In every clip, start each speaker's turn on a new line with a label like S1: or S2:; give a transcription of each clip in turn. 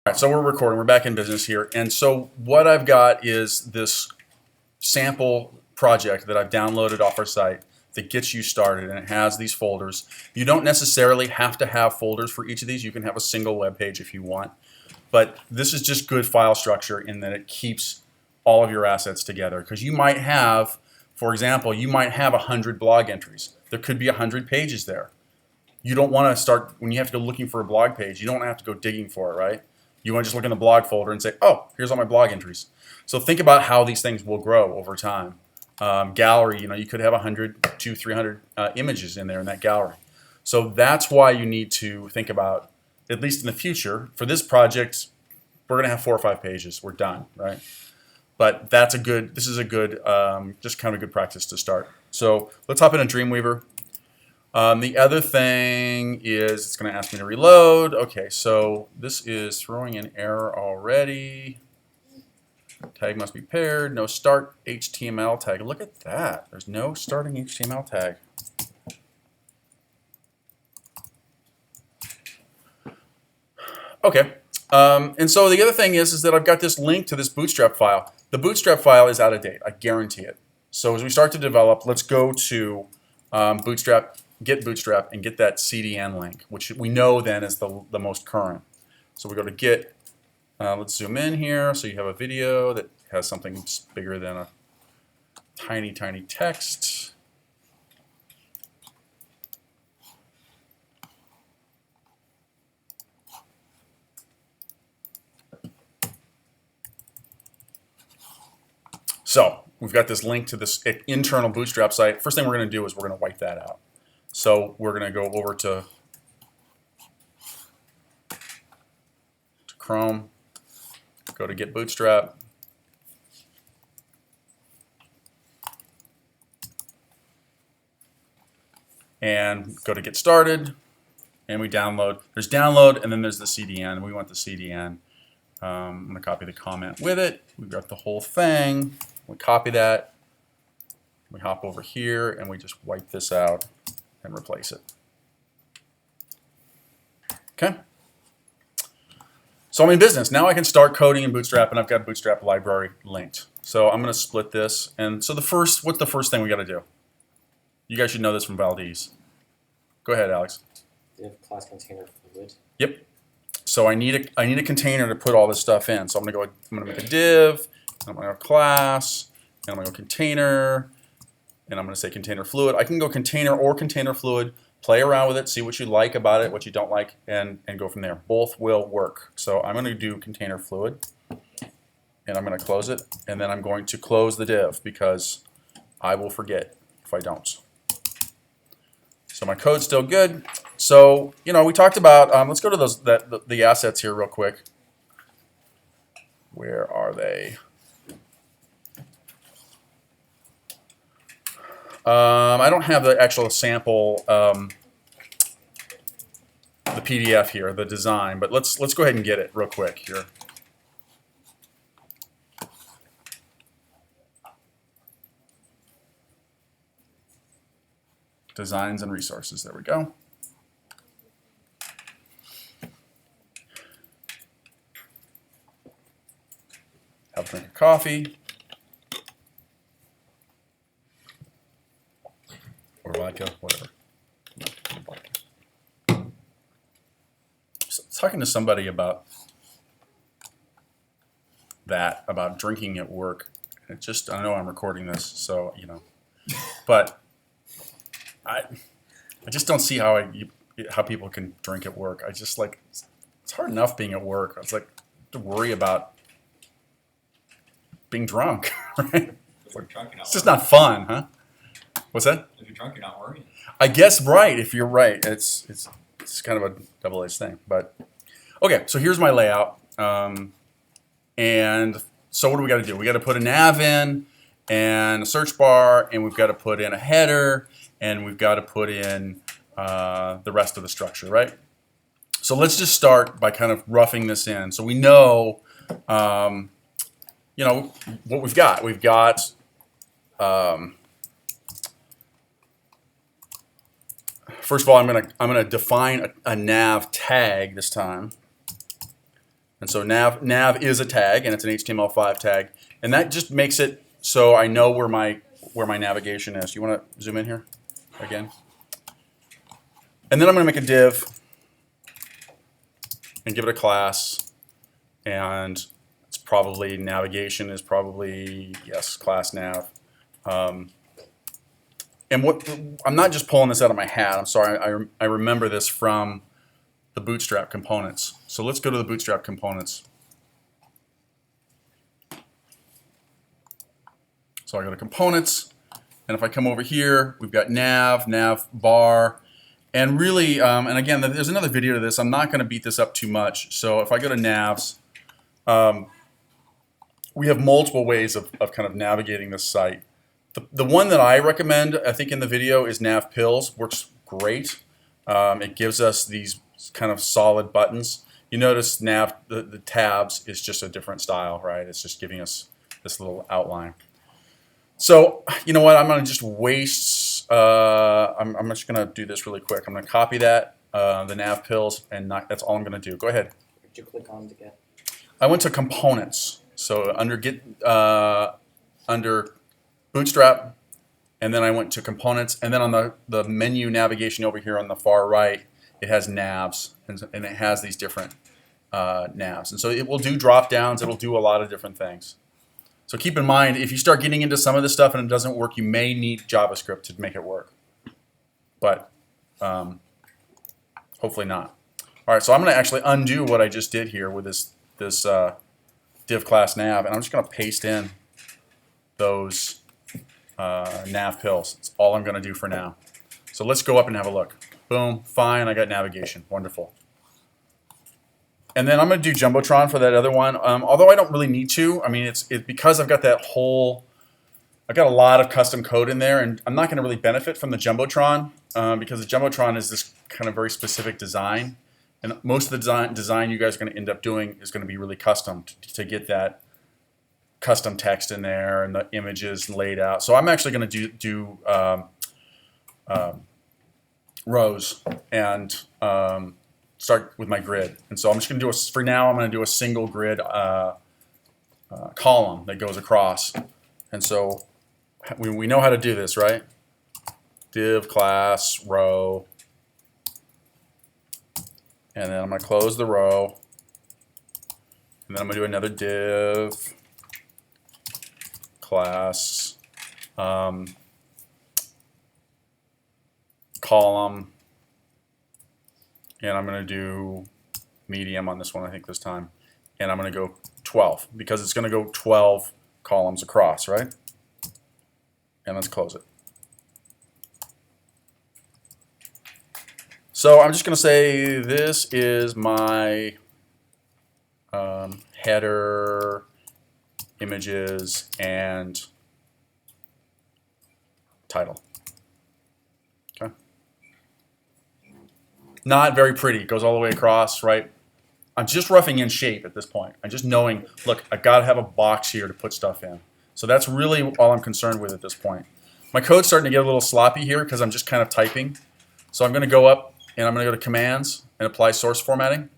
S1: All right, so we're recording. We're back in business here. And so what I've got is this sample project that I've downloaded off our site that gets you started, and it has these folders. You don't necessarily have to have folders for each of these. You can have a single web page if you want. But this is just good file structure in that it keeps all of your assets together. Because you might have, for example, you might have 100 blog entries. There could be 100 pages there. You don't want to start, when you have to go looking for a blog page, you don't have to go digging for it, right? You want to just look in the blog folder and say, oh, here's all my blog entries. So think about how these things will grow over time. Gallery, you could have 100 to 300 images in there in that gallery. So that's why you need to think about, at least in the future, for this project, we're going to have 4 or 5 pages. We're done, right? But this is a good, just kind of a good practice to start. So let's hop into Dreamweaver. The other thing is it's going to ask me to reload. Okay, so this is throwing an error already. Tag must be paired. No start HTML tag. Look at that. There's no starting HTML tag. Okay. And so the other thing is that I've got this link to this bootstrap file. The bootstrap file is out of date. I guarantee it. So as we start to develop, let's go to bootstrap. Get bootstrap and get that CDN link, which we know then is the most current. So we go to get, let's zoom in here so you have a video that has something bigger than a tiny, tiny text. So we've got this link to this internal bootstrap site. First thing we're going to do is we're going to wipe that out. So we're going to go over to Chrome, go to Get Bootstrap, and go to Get Started, and we download. There's download, and then there's the CDN. We want the CDN. I'm going to copy the comment with it. We've got the whole thing. We copy that. We hop over here, and we just wipe this out and replace it. Okay. So I'm in business. Now I can start coding in Bootstrap, and I've got Bootstrap library linked. So I'm going to split this. And so what's the first thing we got to do? You guys should know this from Valdez. Go ahead, Alex.
S2: Div class container fluid.
S1: Yep. So I need a container to put all this stuff in. So I'm going to make a div, and I'm going to go class, and I'm going to go container, and I'm going to say container fluid. I can go container or container fluid, play around with it, see what you like about it, what you don't like, and go from there. Both will work. So I'm going to do container fluid, and I'm going to close it, and then I'm going to close the div because I will forget if I don't. So my code's still good. So, we talked about, let's go to the assets here real quick. Where are they? I don't have the actual sample, the PDF here, the design, but let's go ahead and get it real quick here. Designs and resources, there we go. Have a drink of coffee. Or vodka, whatever. So, talking to somebody about that, about drinking at work. I know I'm recording this, so, but I just don't see how people can drink at work. It's hard enough being at work. I was to worry about being drunk, right? It's just not fun, huh? What's that?
S3: If you're drunk, you're not worrying.
S1: I guess right. If you're right, it's kind of a double-edged thing. But okay, so here's my layout, and so what do we got to do? We got to put a nav in and a search bar, and we've got to put in a header, and we've got to put in the rest of the structure, right? So let's just start by kind of roughing this in. So we know, what we've got. We've got first of all, I'm gonna define a nav tag this time, And so nav is a tag, and it's an HTML5 tag, and that just makes it so I know where my navigation is. You want to zoom in here again? And then I'm going to make a div and give it a class, and it's probably navigation is probably, yes, class nav. And what I'm not just pulling this out of my hat. I'm sorry. I remember this from the bootstrap components. So let's go to the bootstrap components. So I go to components, and if I come over here, we've got nav bar, and really, and again, there's another video to this. I'm not going to beat this up too much. So if I go to navs, we have multiple ways of kind of navigating this site. The one that I recommend, I think in the video, is nav pills. Works great. It gives us these kind of solid buttons. You notice nav, the tabs is just a different style, right? It's just giving us this little outline. So you know what? I'm going to just waste. I'm just going to do this really quick. I'm going to copy that, the nav pills, and that's all I'm going to do. Go ahead.
S2: Where'd you click on to get?
S1: I went to components. So under bootstrap, and then I went to components, and then on the menu navigation over here on the far right, it has navs, and it has these different navs. And so it will do drop downs. It'll do a lot of different things. So keep in mind, if you start getting into some of this stuff and it doesn't work, you may need JavaScript to make it work. But hopefully not. All right, so I'm going to actually undo what I just did here with this div class nav, and I'm just going to paste in those nav pills. That's all I'm going to do for now. So let's go up and have a look. Boom, fine, I got navigation. Wonderful. And then I'm going to do Jumbotron for that other one, although I don't really need to. I mean, it's because I've got I've got a lot of custom code in there, and I'm not going to really benefit from the Jumbotron because the Jumbotron is this kind of very specific design. And most of the design you guys are going to end up doing is going to be really custom to get that custom text in there and the images laid out. So I'm actually going to do rows and start with my grid. And so I'm just going to do for now, I'm going to do a single grid column that goes across. And so we know how to do this, right? Div class row. And then I'm going to close the row. And then I'm going to do another div class column. And I'm going to do medium on this one, I think, this time. And I'm going to go 12 because it's going to go 12 columns across, right? And let's close it. So I'm just going to say this is my header, images, and title. Okay. Not very pretty. It goes all the way across, right? I'm just roughing in shape at this point. I'm just knowing, look, I've got to have a box here to put stuff in. So that's really all I'm concerned with at this point. My code's starting to get a little sloppy here because I'm just kind of typing. So I'm going to go up and I'm going to go to commands and apply source formatting.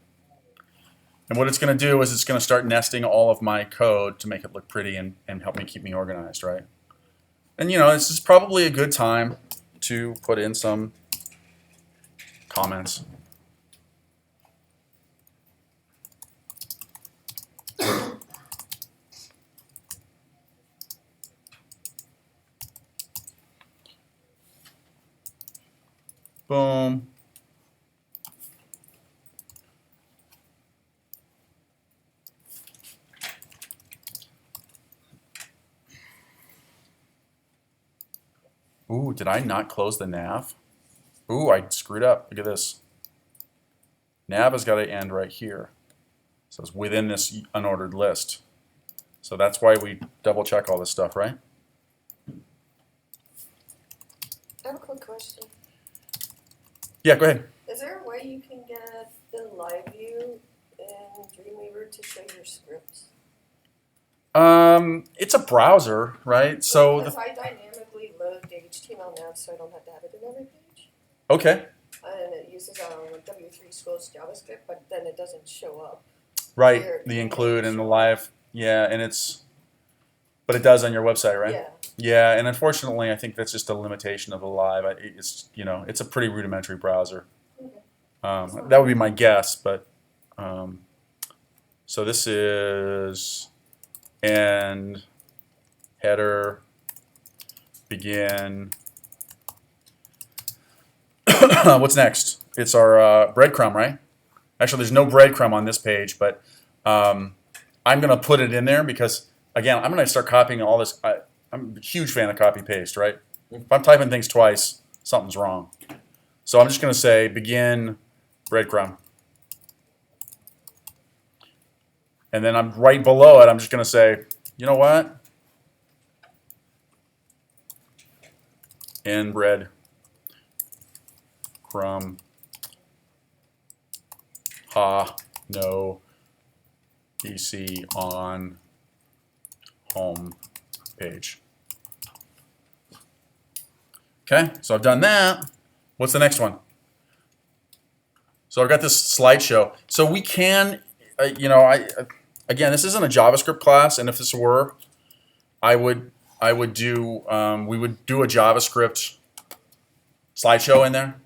S1: And what it's going to do is it's going to start nesting all of my code to make it look pretty and help me keep me organized, right? And you know, this is probably a good time to put in some comments. Boom. Ooh, did I not close the nav? Ooh, I screwed up. Look at this. Nav has got to end right here. So it's within this unordered list. So that's why we double check all this stuff, right?
S3: I have a quick question.
S1: Yeah, go ahead.
S3: Is there a way you can get the live view in Dreamweaver to show your scripts?
S1: It's a browser, right? So
S3: Because I dynamically load the HTML nav so I don't have to have it in every page.
S1: Okay.
S3: And it uses W3 Schools JavaScript, but then it doesn't show up.
S1: Right,
S3: Here,
S1: the
S3: yeah,
S1: include and the
S3: sure.
S1: live. Yeah, and but it does on your website, right?
S3: Yeah.
S1: Yeah, and unfortunately, I think that's just a limitation of the live. It's it's a pretty rudimentary browser.
S3: Okay.
S1: That would be my guess, but so this is end header begin. What's next? It's our breadcrumb, right? Actually, there's no breadcrumb on this page, but I'm going to put it in there because, again, I'm going to start copying all this. I'm a huge fan of copy paste, right? If I'm typing things twice, something's wrong. So I'm just going to say begin breadcrumb. And then I'm right below it, I'm just going to say, you know what? End bread crumb. Ha, no, PC on home page. Okay, so I've done that. What's the next one? So I've got this slideshow. So we can, again, this isn't a JavaScript class, and if this were, I would do, we would do a JavaScript slideshow in there.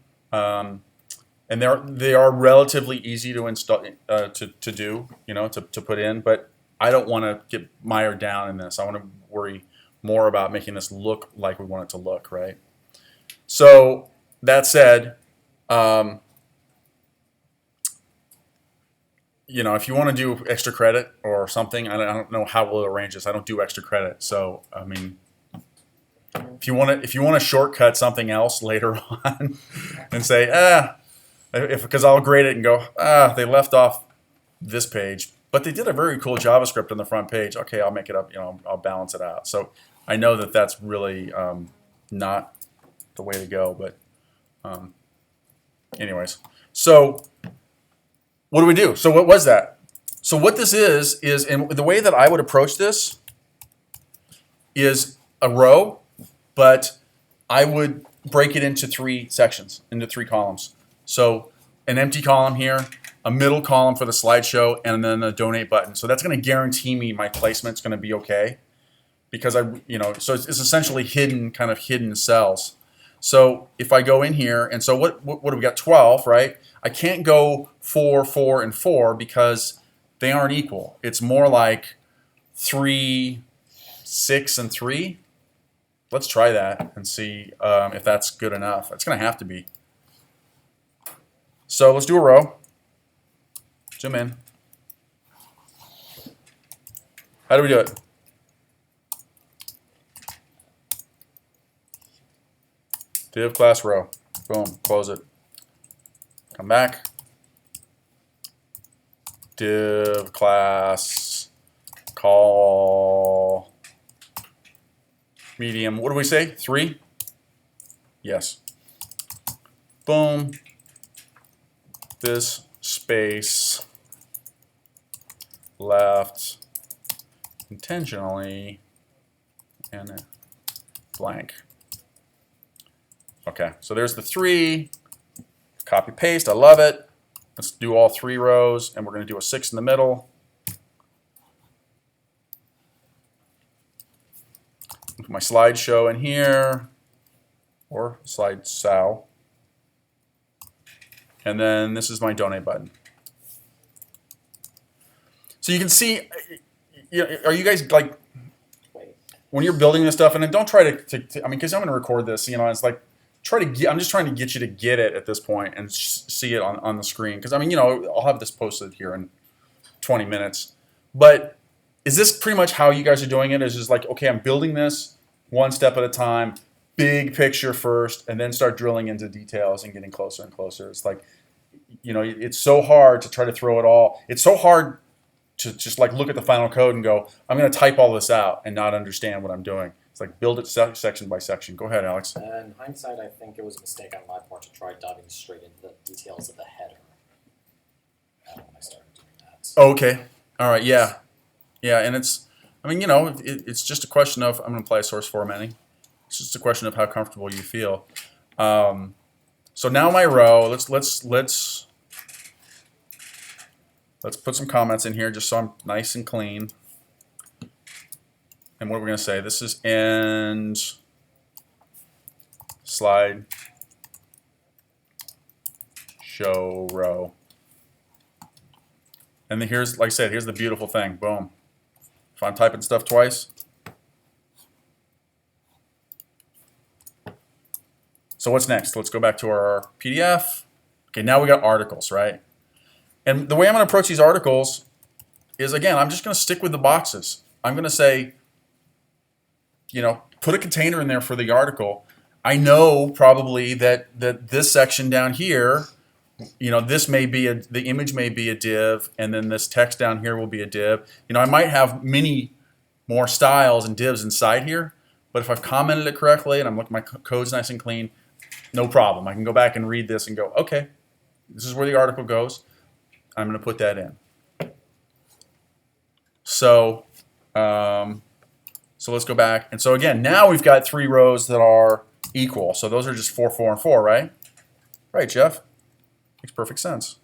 S1: And they are relatively easy to install, to do, to put in. But I don't want to get mired down in this. I want to worry more about making this look like we want it to look, right? So that said, if you want to do extra credit or something, I don't know how we'll arrange this. I don't do extra credit, so I mean, if you want to shortcut something else later on and say, because I'll grade it and go, they left off this page, but they did a very cool JavaScript on the front page. Okay, I'll make it up. I'll balance it out. So I know that that's really not the way to go. But anyways, so what do we do? So what was that? So what this is and the way that I would approach this is a row, but I would break it into 3 sections, into 3 columns. So an empty column here, a middle column for the slideshow, and then a donate button. So that's going to guarantee me my placement's going to be okay, because so it's essentially kind of hidden cells. So if I go in here, and so what do we got? 12, right? I can't go 4, 4, and 4 because they aren't equal. It's more like 3, 6, and 3. Let's try that and see if that's good enough. It's going to have to be. So let's do a row. Zoom in. How do we do it? Div class row. Boom. Close it. Come back. Div class call medium. What do we say? 3? Yes. Boom. This space left intentionally and blank. Okay, so there's the 3. Copy paste, I love it. Let's do all 3 rows, and we're going to do a 6 in the middle. Put my slideshow in here, or slideshow. And then this is my donate button. So you can see, are you guys like, when you're building this stuff, and then don't try to I mean, because I'm going to record this, it's like, I'm just trying to get you to get it at this point and see it on the screen. Because I mean, I'll have this posted here in 20 minutes. But is this pretty much how you guys are doing it? Is just like, okay, I'm building this one step at a time, big picture first, and then start drilling into details and getting closer and closer. It's like, it's so hard to try to throw it all. It's so hard to just like look at the final code and go, I'm going to type all this out and not understand what I'm doing. It's like build it section by section. Go ahead, Alex.
S2: In hindsight, I think it was a mistake on my part to try diving straight into the details of the header when I started doing that.
S1: Oh, okay. All right. Yeah. Yeah. And it's just a question of, I'm going to apply source formatting. It's just a question of how comfortable you feel. So now my row, let's Let's put some comments in here just so I'm nice and clean. And what are we going to say? This is end slide show row. And then here's, like I said, here's the beautiful thing. Boom. If I'm typing stuff twice. So what's next? Let's go back to our PDF. Okay, now we got articles, right? And the way I'm going to approach these articles is, again, I'm just going to stick with the boxes. I'm going to say, you know, put a container in there for the article. I know probably that this section down here, you know, this may be the image may be a div, and then this text down here will be a div. You know, I might have many more styles and divs inside here, but if I've commented it correctly and I'm looking, my code's nice and clean, no problem. I can go back and read this and go, okay, this is where the article goes. I'm going to put that in. So, so let's go back. And so again, now we've got 3 rows that are equal. So those are just 4, 4, and 4, right? Right, Jeff? Makes perfect sense.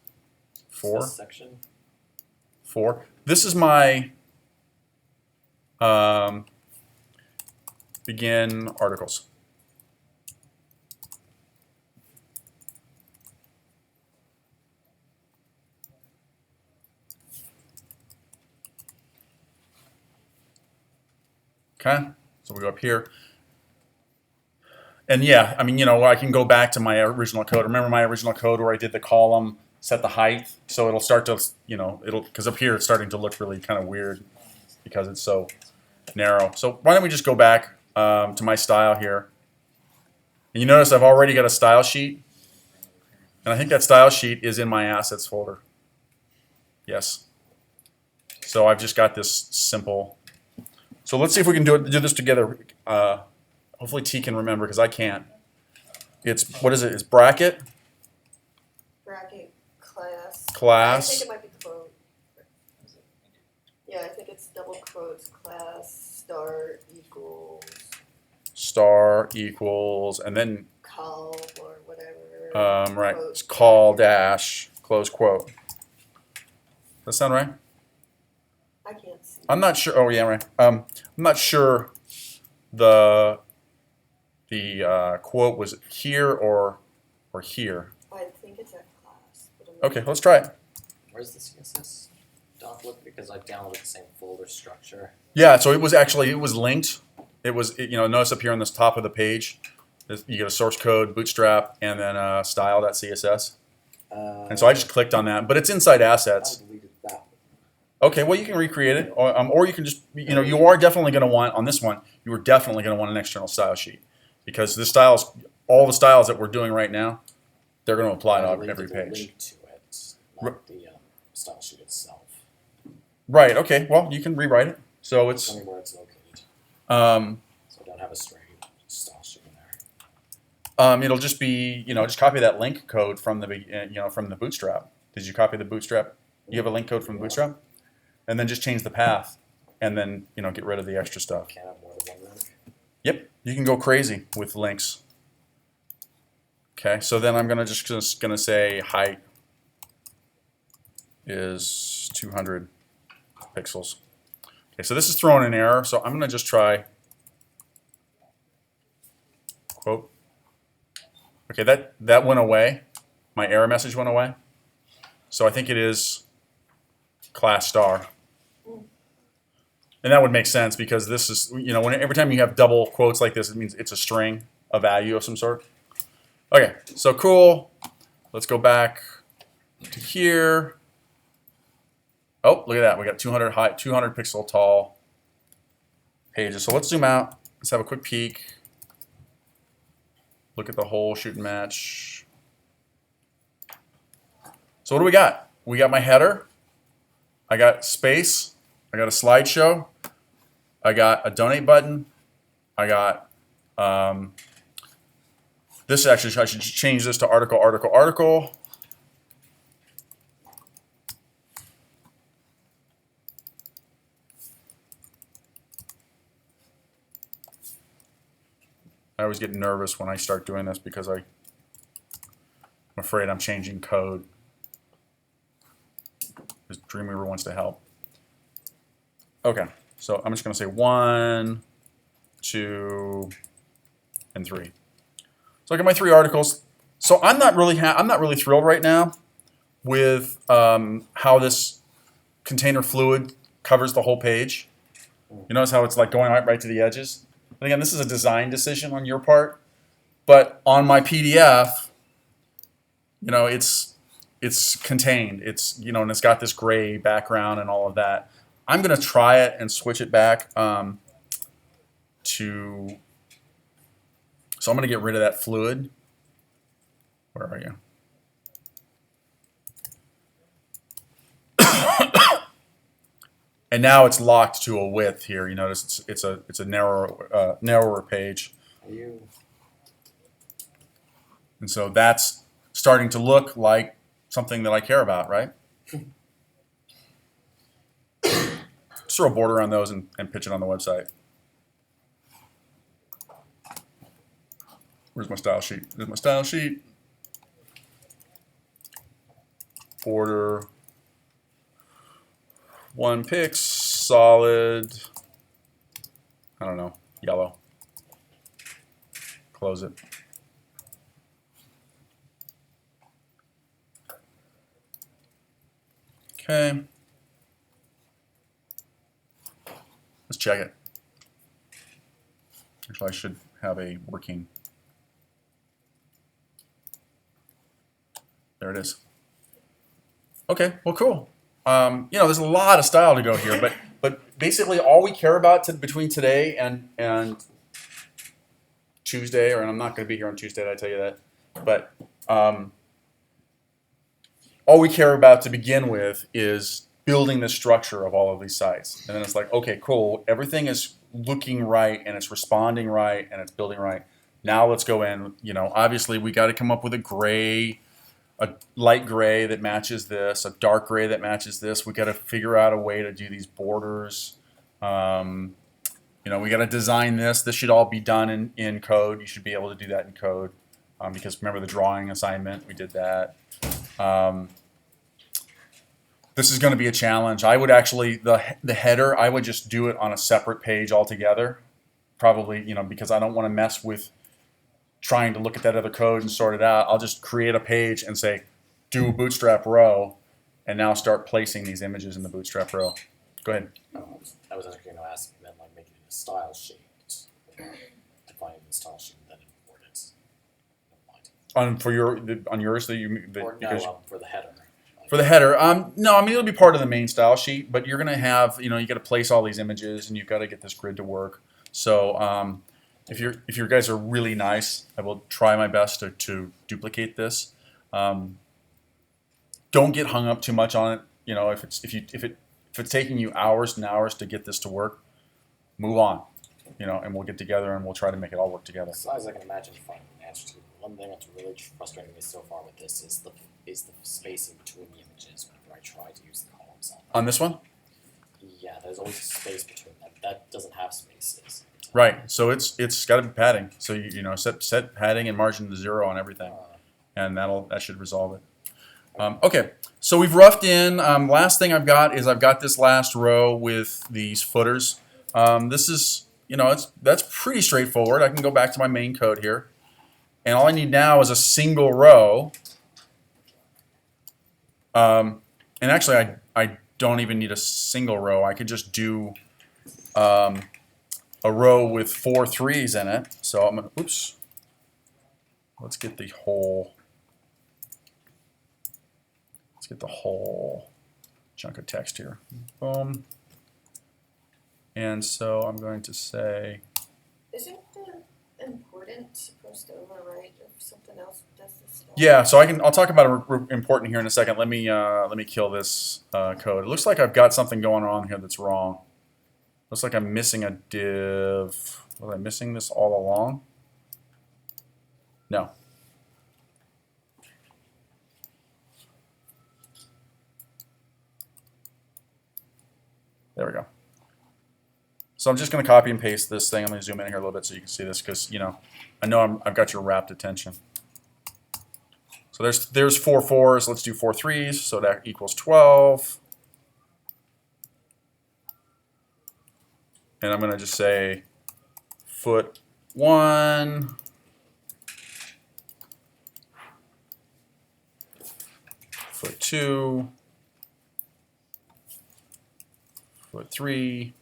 S1: 4,
S2: This section.
S1: 4. This is my begin articles. Okay, so we go up here. And yeah, I mean, you know, I can go back to my original code. Remember my original code where I did the column, set the height, so it'll start to, you know, because up here it's starting to look really kind of weird because it's so narrow. So why don't we just go back to my style here. And you notice I've already got a style sheet. And I think that style sheet is in my assets folder. Yes. So I've just got this simple. So let's see if we can do this together. Hopefully T can remember because I can't. It's, what is it? It's bracket.
S3: Bracket class.
S1: Class.
S3: I think it might be quote. Yeah, I think it's double quotes class
S1: Star equals, and then
S3: call or whatever.
S1: right,
S3: quote.
S1: it's call dash close quote. Does that sound right?
S3: I can't see.
S1: I'm not sure. Oh yeah, right. I'm not sure the quote was here or here.
S3: I think it's at class. But I'm not
S1: Okay, let's try it.
S2: Where's the CSS doc look? Because I downloaded the same folder structure.
S1: Yeah, so it was linked. It was, you know, notice up here on this top of the page, you get a source code, bootstrap, and then style.css. And so I just clicked on that, but it's inside assets.
S2: I deleted that.
S1: Okay, well you can recreate it, or you can just, you know, you are definitely going to want, on this one, you are definitely going to want an external style sheet. Because the styles, all the styles that we're doing right now, they're going to apply to every
S2: The
S1: page.
S2: link to it, not the style sheet itself.
S1: Right, okay, well you can rewrite it. So it's,
S2: Tell me where it's located. So I don't have a straight style sheet in there.
S1: it'll just be, you know, just copy that link code from the, you know, from the bootstrap. Did you copy the bootstrap? You have a link code from the bootstrap? And then just change the path, and then, you know, get rid of the extra stuff.
S2: Can't have more than one link.
S1: Yep, you can go crazy with links. Okay, so then I'm just gonna say height is 200 pixels. Okay, so this is throwing an error, so I'm gonna just try quote. Okay, that went away. My error message went away. So I think it is class star. And that would make sense because this is, you know, every time you have double quotes like this, it means it's a string, a value of some sort. Okay, so cool. Let's go back to here. Oh, look at that. We got 200 high, 200 pixel tall pages. So let's zoom out. Let's have a quick peek. Look at the whole shoot and match. So what do we got? We got my header. I got space. I got a slideshow. I got a donate button. I got this. Actually, I should change this to article. I always get nervous when I start doing this because I'm afraid I'm changing code. Just wants to help. Okay, so I'm just going to say 1, 2, and 3. So I got my 3 articles. So I'm not really thrilled right now with how this container fluid covers the whole page. You notice how it's like going right to the edges? And again, this is a design decision on your part, but on my PDF, you know, it's contained. It's, you know, and it's got this gray background and all of that. I'm going to try it and switch it back so I'm going to get rid of that fluid. Where are you? And now it's locked to a width here. You notice it's a narrower page. And so that's starting to look like something that I care about, right? Just throw a border on those and pitch it on the website. Where's my style sheet? There's my style sheet. Border. 1 pix, solid, I don't know, yellow. Close it. Okay. Let's check it. Actually, I should have a working. There it is. Okay, well, cool. You know, there's a lot of style to go here, but basically all we care about between today and Tuesday, and I'm not going to be here on Tuesday, did I tell you that? But all we care about to begin with is building the structure of all of these sites. And then it's like, okay, cool, everything is looking right, and it's responding right, and it's building right. Now let's go in, you know, obviously we got to come up with a light gray that matches this, a dark gray that matches this. We got to figure out a way to do these borders. You know, we got to design this. This should all be done in code. You should be able to do that in code because remember the drawing assignment, we did that. This is going to be a challenge. I would actually, the header, I would just do it on a separate page altogether. Probably, you know, because I don't want to mess with trying to look at that other code and sort it out. I'll just create a page and say, do a bootstrap row, and now start placing these images in the bootstrap row. Go ahead.
S2: I was actually going to ask you then, like making it a style sheet, defining the style sheet, and then import it.
S1: On yours that you
S2: For the header.
S1: For the header, no, I mean it'll be part of the main style sheet, but you're going to have, you know, you got to place all these images, and you've got to get this grid to work. So if your guys are really nice, I will try my best to duplicate this. Don't get hung up too much on it. You know, if it's taking you hours and hours to get this to work, move on. You know, and we'll get together and we'll try to make it all work together.
S2: As far as I can imagine finding an answer to, one thing that's really frustrating me so far with this is the spacing between the images whenever I try to use the columns
S1: on this one.
S2: Yeah, there's always a space between them. That doesn't have spaces.
S1: Right. So it's got to be padding. So you know set padding and margin to 0 on everything, and that should resolve it. Okay. So we've roughed in. Last thing I've got this last row with these footers. This is, you know, that's pretty straightforward. I can go back to my main code here, and all I need now is a single row. And actually, I don't even need a single row. I could just do a row with 4 3s in it. So I'm gonna, oops. Let's get the whole chunk of text here. Boom. And so I'm going to say.
S3: Isn't the important supposed to overwrite if something else does this stuff?
S1: Yeah, so I'll talk about important here in a second. Let me kill this code. It looks like I've got something going on here that's wrong. Looks like I'm missing a div. Was I missing this all along? No. There we go. So I'm just going to copy and paste this thing. I'm going to zoom in here a little bit so you can see this because, you know, I know I've got your rapt attention. So there's 4 4s. Let's do 4 3s. So that equals 12. and I'm going to just say foot 1, foot 2, foot 3,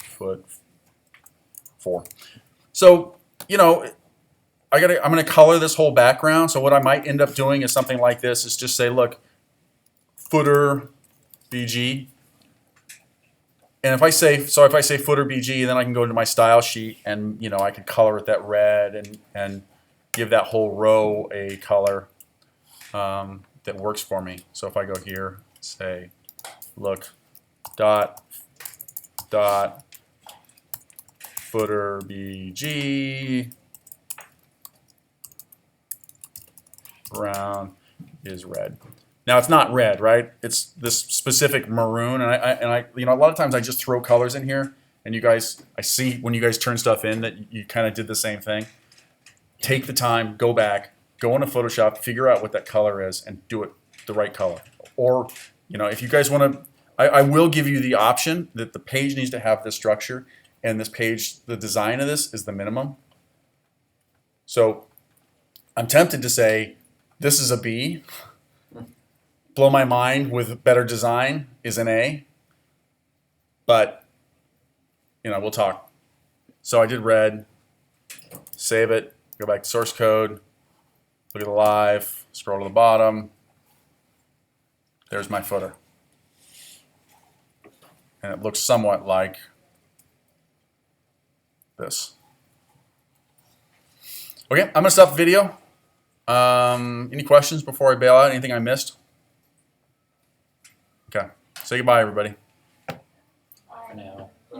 S1: foot 4. So, you know, I'm going to color this whole background. So what I might end up doing is something like this, is just say, look, footer BG. And if I say footer BG, then I can go into my style sheet and, you know, I can color it that red and give that whole row a color that works for me. So if I go here, say, look, dot, footer BG, brown is red. Now it's not red, right? It's this specific maroon, and I you know, a lot of times I just throw colors in here, and you guys, I see when you guys turn stuff in that you kind of did the same thing. Take the time, go back, go into Photoshop, figure out what that color is, and do it the right color. Or, you know, if you guys want to, I will give you the option that the page needs to have this structure, and this page, the design of this is the minimum. So I'm tempted to say this is a B. Blow my mind with better design is an A. But, you know, we'll talk. So I did red, save it, go back to source code, look at the live, scroll to the bottom. There's my footer. And it looks somewhat like this. Okay, I'm gonna stop the video. Any questions before I bail out? Anything I missed? Okay, say goodbye, everybody.
S2: For now.